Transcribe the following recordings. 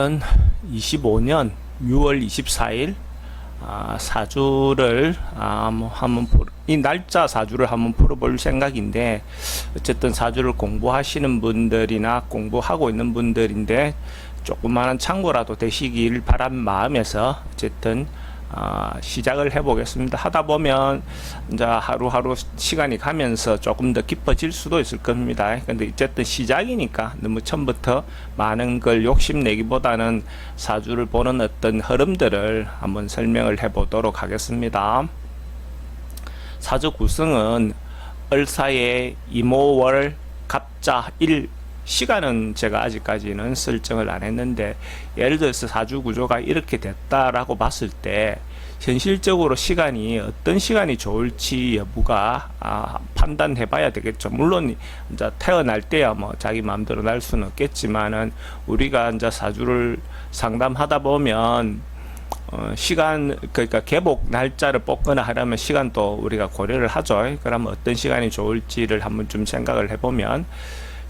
2025년 6월 24일 사주를 이 날짜 사주를 한번 풀어볼 생각인데, 어쨌든 사주를 공부하시는 분들이나 공부하고 있는 분들인데 조그마한 참고라도 되시길 바란 마음에서 어쨌든 시작을 해보겠습니다. 하다 보면 이제 하루하루 시간이 가면서 조금 더 깊어질 수도 있을 겁니다. 근데 어쨌든 시작이니까 너무 처음부터 많은 걸 욕심내기보다는 사주를 보는 어떤 흐름들을 한번 설명을 해보도록 하겠습니다. 사주 구성은 을사의 이모월 갑자 일, 시간은 제가 아직까지는 설정을 안 했는데, 예를 들어서 사주 구조가 이렇게 됐다라고 봤을 때 현실적으로 시간이 어떤 시간이 좋을지 여부가 판단해 봐야 되겠죠. 물론 이제 태어날 때야 뭐 자기 마음대로 날 수는 없겠지만은, 우리가 이제 사주를 상담하다 보면 시간, 그러니까 개복 날짜를 뽑거나 하려면 시간도 우리가 고려를 하죠. 그러면 어떤 시간이 좋을지를 한번 좀 생각을 해보면,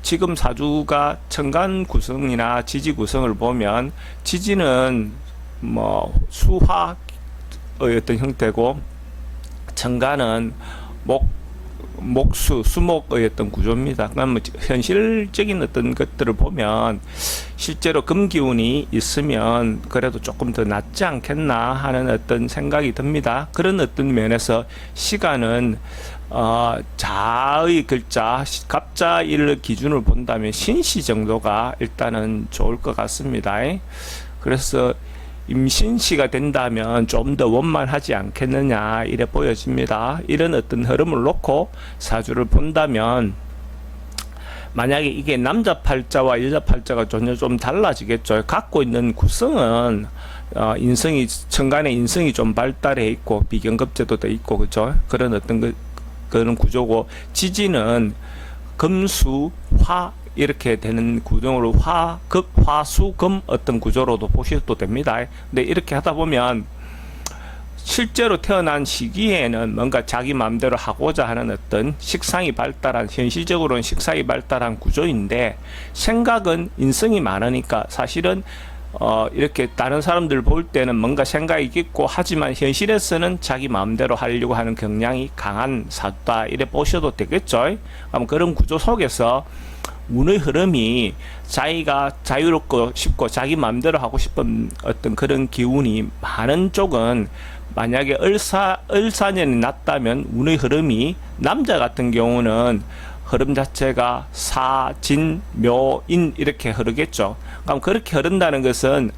지금 사주가 천간 구성이나 지지 구성을 보면, 지지는 뭐 수화의 어떤 형태고, 천간은 목수, 수목의 어떤 구조입니다. 그러면 현실적인 어떤 것들을 보면 실제로 금기운이 있으면 그래도 조금 더 낫지 않겠나 하는 어떤 생각이 듭니다. 그런 어떤 면에서 시간은 자의 글자 갑자일을 기준으로 본다면 신시 정도가 일단은 좋을 것 같습니다. 그래서 임신시가 된다면 좀 더 원만하지 않겠느냐 이래 보여집니다. 이런 어떤 흐름을 놓고 사주를 본다면, 만약에 이게 남자 팔자와 여자 팔자가 전혀 좀 달라지겠죠. 갖고 있는 구성은 인성이, 천간의 인성이 좀 발달해 있고 비경급제도 돼 있고, 그죠? 그런 어떤 그런 구조고, 지지는 금수 화 이렇게 되는 구조로 급, 화, 수, 금 어떤 구조로도 보셔도 됩니다. 근데 이렇게 하다 보면 실제로 태어난 시기에는 뭔가 자기 마음대로 하고자 하는 어떤 식상이 발달한, 현실적으로는 식상이 발달한 구조인데, 생각은 인성이 많으니까 사실은 이렇게 다른 사람들 볼 때는 뭔가 생각이 있고, 하지만 현실에서는 자기 마음대로 하려고 하는 경향이 강한 사주다 이래 보셔도 되겠죠. 그럼 그런 구조 속에서 운의 흐름이 자기가 자유롭고 싶고 자기 마음대로 하고 싶은 어떤 그런 기운이 많은 쪽은, 만약에 을사년이 났다면 운의 흐름이, 남자 같은 경우는 흐름 자체가 사, 진, 묘, 인 이렇게 흐르겠죠. 그럼 그렇게 흐른다는 것은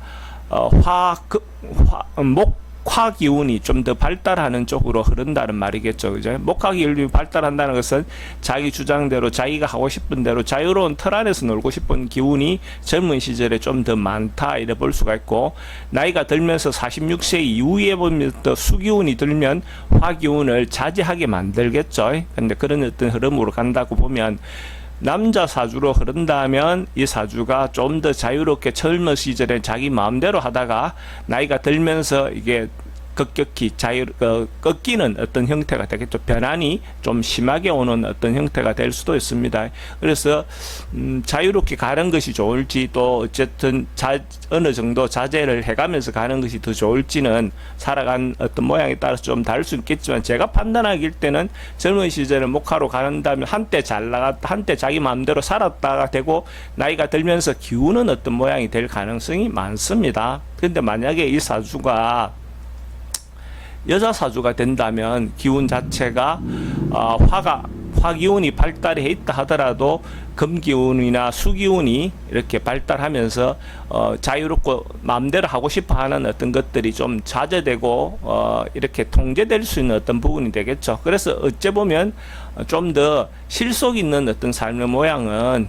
목화 기운이 좀 더 발달하는 쪽으로 흐른다는 말이겠죠. 그죠? 목화 기운이 발달한다는 것은 자기 주장대로, 자기가 하고 싶은 대로 자유로운 틀 안에서 놀고 싶은 기운이 젊은 시절에 좀 더 많다 이래 볼 수가 있고, 나이가 들면서 46세 이후에 보면 또 수기운이 들면 화기운을 자제하게 만들겠죠. 근데 그런 어떤 흐름으로 간다고 보면, 남자 사주로 흐른다면 이 사주가 좀 더 자유롭게 젊은 시절에 자기 마음대로 하다가 나이가 들면서 이게 급격히 꺾이는 어떤 형태가 되겠죠. 변환이 좀 심하게 오는 어떤 형태가 될 수도 있습니다. 그래서 자유롭게 가는 것이 좋을지, 또 어쨌든 어느 정도 자제를 해가면서 가는 것이 더 좋을지는 살아간 어떤 모양에 따라서 좀 다를 수 있겠지만, 제가 판단하길 때는 젊은 시절에 목화로 간다면 한때 잘 나갔다, 한때 자기 마음대로 살았다가 되고, 나이가 들면서 기우는 어떤 모양이 될 가능성이 많습니다. 근데 만약에 이 사주가 여자 사주가 된다면 기운 자체가 화기운이 발달해 있다 하더라도 금기운이나 수기운이 이렇게 발달하면서 자유롭고 마음대로 하고 싶어 하는 어떤 것들이 좀 자제되고 이렇게 통제될 수 있는 어떤 부분이 되겠죠. 그래서 어째 보면 좀 더 실속 있는 어떤 삶의 모양은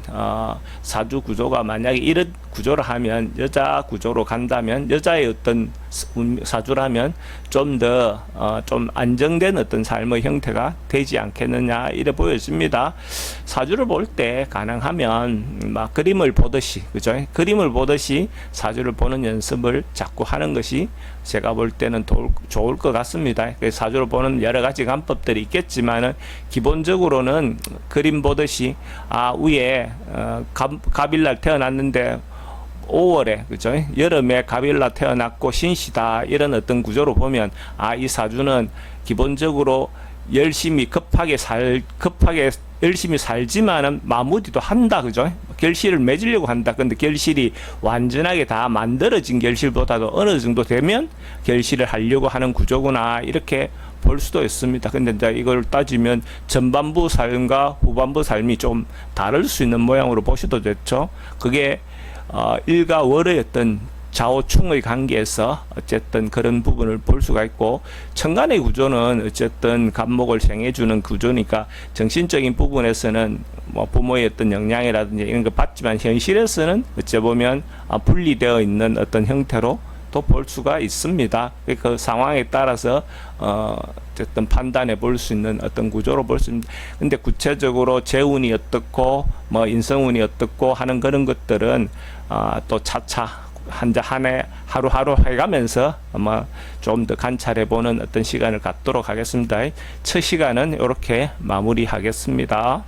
사주 구조가 만약에 이런 구조를 하면, 여자 구조로 간다면, 여자의 어떤 사주라면 좀 더 좀 안정된 어떤 삶의 형태가 되지 않겠느냐 이래 보여집니다. 사주를 볼 때 가능하면 막 그림을 보듯이, 그죠? 그림을 보듯이 사주를 보는 연습을 자꾸 하는 것이 제가 볼 때는 좋을 것 같습니다. 사주를 보는 여러 가지 관법들이 있겠지만은, 기본적으로는 그림 보듯이 위에 갑일날 태어났는데 5월에 그죠? 여름에 갑일날 태어났고 신시다 이런 어떤 구조로 보면 이 사주는 기본적으로 열심히 급하게 열심히 살지만은 마무리도 한다 그죠? 결실을 맺으려고 한다. 근데 결실이 완전하게 다 만들어진 결실보다도 어느 정도 되면 결실을 하려고 하는 구조구나 이렇게 볼 수도 있습니다. 근데 이제 이걸 따지면 전반부 삶과 후반부 삶이 좀 다를 수 있는 모양으로 보셔도 좋죠. 그게 일과 월의 어떤 좌우충의 관계에서 어쨌든 그런 부분을 볼 수가 있고, 천간의 구조는 어쨌든 간목을 생해주는 구조니까 정신적인 부분에서는 뭐 부모의 어떤 영향이라든지 이런 거 받지만 현실에서는 어찌 보면 분리되어 있는 어떤 형태로 또 볼 수가 있습니다. 그 상황에 따라서 어쨌든 판단해 볼 수 있는 어떤 구조로 볼 수 있습니다. 근데 구체적으로 재운이 어떻고 뭐 인성운이 어떻고 하는 그런 것들은 또 차차 한 해 하루하루 해가면서 아마 좀 더 관찰해 보는 어떤 시간을 갖도록 하겠습니다. 첫 시간은 이렇게 마무리하겠습니다.